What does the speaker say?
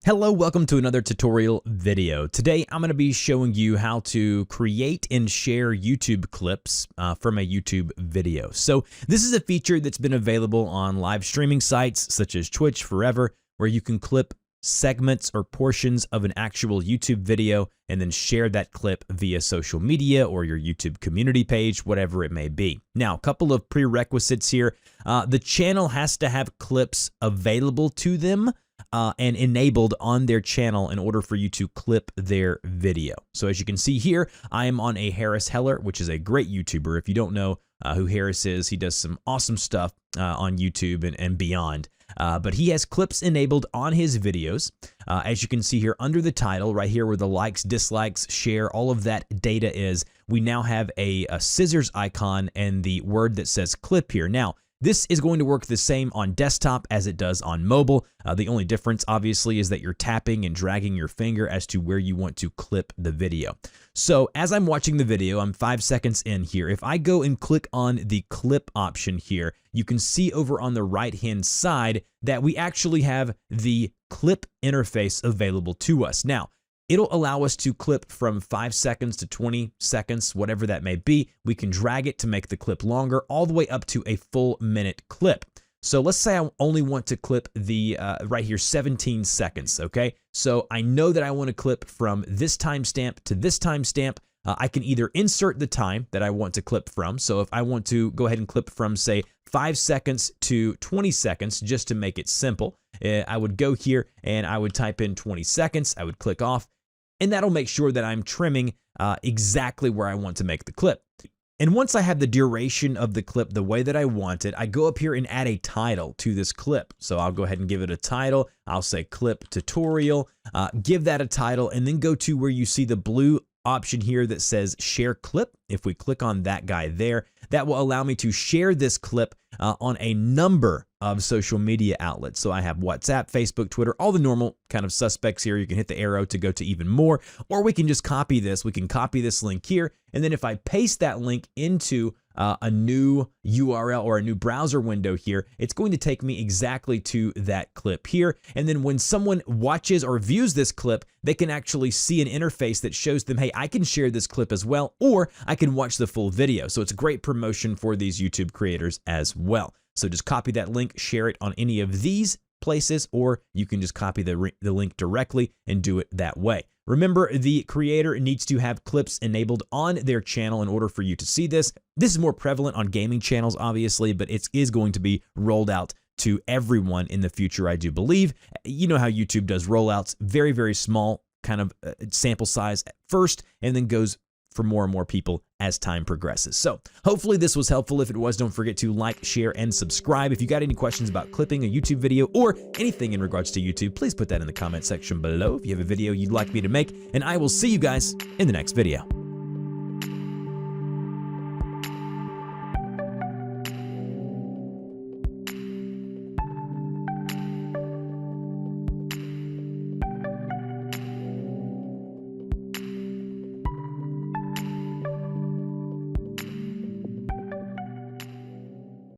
Hello, welcome to another tutorial video. Today, I'm going to be showing you how to create and share YouTube clips from a YouTube video. So this is a feature that's been available on live streaming sites such as Twitch forever, where you can clip segments or portions of an actual YouTube video and then share that clip via social media or your YouTube community page, whatever it may be. Now, a couple of prerequisites here. The channel has to have clips available to them and enabled on their channel in order for you to clip their video. So as you can see here, I am on a Harris Heller, which is a great YouTuber. If you don't know who Harris is, he does some awesome stuff on YouTube and beyond. But he has clips enabled on his videos. As you can see here under the title, right here where the likes, dislikes, share, all of that data is, we now have a scissors icon and the word that says clip here. Now, this is going to work the same on desktop as it does on mobile. The only difference, obviously, is that you're tapping and dragging your finger as to where you want to clip the video. So as I'm watching the video, I'm 5 seconds in here. If I go and click on the clip option here, you can see over on the right-hand side that we actually have the clip interface available to us. Now, it'll allow us to clip from 5 seconds to 20 seconds, whatever that may be. We can drag it to make the clip longer, all the way up to a full minute clip. So let's say I only want to clip the right here 17 seconds, okay? So I know that I want to clip from this timestamp to this timestamp. I can either insert the time that I want to clip from. So if I want to go ahead and clip from, say, 5 seconds to 20 seconds, just to make it simple, I would go here and I would type in 20 seconds. I would click off, and that'll make sure that I'm trimming exactly where I want to make the clip. And once I have the duration of the clip the way that I want it, I go up here and add a title to this clip. So I'll go ahead and give it a title. I'll say clip tutorial, give that a title, and then go to where you see the blue option here that says share clip. If we click on that guy there, that will allow me to share this clip on a number of social media outlets. So I have WhatsApp, Facebook, Twitter, all the normal kind of suspects here. You can hit the arrow to go to even more, or we can just copy this. We can copy this link here, and then if I paste that link into a new URL or a new browser window here, it's going to take me exactly to that clip here. And then when someone watches or views this clip, they can actually see an interface that shows them, hey, I can share this clip as well, or I can watch the full video. So it's a great promotion for these YouTube creators as well. So just copy that link, share it on any of these places, or you can just copy the link directly and do it that way. Remember, the creator needs to have clips enabled on their channel in order for you to see this. This is more prevalent on gaming channels, obviously, but it is going to be rolled out to everyone in the future, I do believe. You know how YouTube does rollouts, very, very small kind of sample size at first, and then goes for more and more people as time progresses. So hopefully this was helpful. If it was, don't forget to like, share, and subscribe. If you got any questions about clipping a YouTube video or anything in regards to YouTube, please put that in the comment section below if you have a video you'd like me to make, and I will see you guys in the next video.